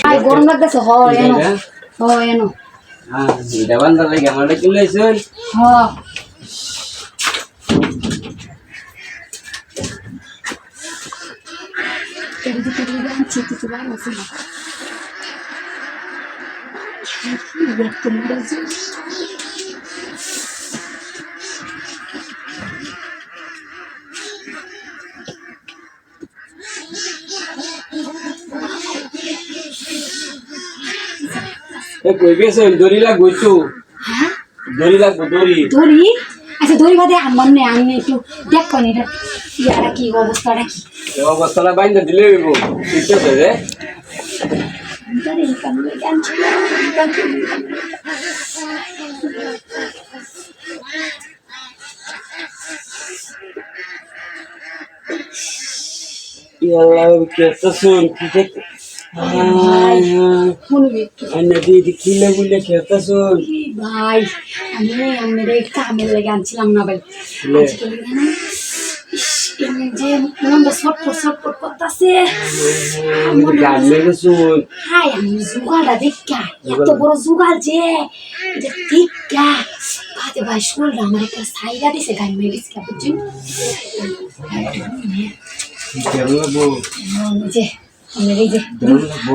Ay, gurung লাগতেছে এনো এটা বান্দার লাগে আমারটা কিনলে আইছেন কই গেছেন দড়ি লাগবে তো দড়ি লাগবে দড়ি আচ্ছা দড়ি বাদে আমার নে আমি একটু দেখ কোন এটা ইয়ারা কি অবস্থাটা কি এই অবস্থাটা বাইন্দা দিলে হইব ঠিক আছে রে দড়ি কামলে গানছি ইয়াল্লাহ কেসা শুন কি দেখ ভাই শুনবি আন্না দিদি কিলে বলে কেসা শুন ভাই আমি রে কামে লাগে আনছিলাম না ভাই আজকে না এমনি যে মনটা ছটফট করতেছে গান মেরে শুন হাই আমি জুগালটা দেখা এত বড় জুগাল যে এটা দেখা বাদে ভাই শুনলাম আমার একটা সাইডা দিছে গান মেরিস কা বুঝছেন কেমন লাগবো যে এই যে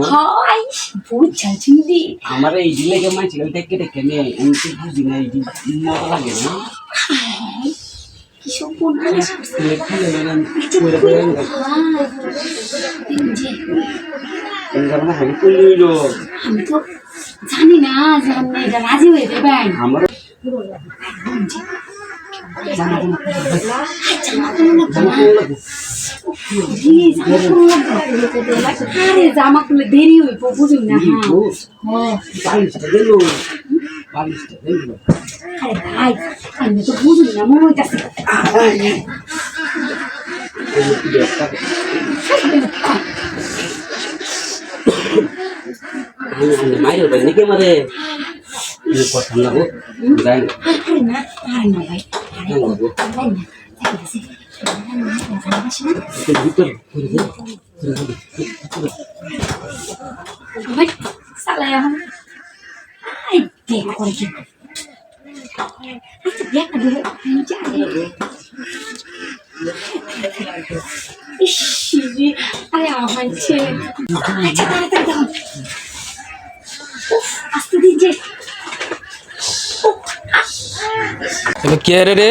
হাই বহুত চালছিলি আমার এই দিলে কে মাছ দেখে দেখে নে আমি তো বুঝি না এই মজা লাগে না কি সব বলছিস আমি তো জানি না যে আপনি এটা রাজি হয়ে যাবেন আমার জামা খুলে দেরি হইব বুঝুন না আরে ভাই আমি তো বুঝুন না মনে হইতাছে মায়ের ভাই নাকি মারে কথা না গো যাই না ভাই ভিতর সালাই এখন দেখ করে কি দেখ আরে আমার ছেলে আচ্ছা তাড়াতাড়ি দাও আস্তে দিন যে কে রে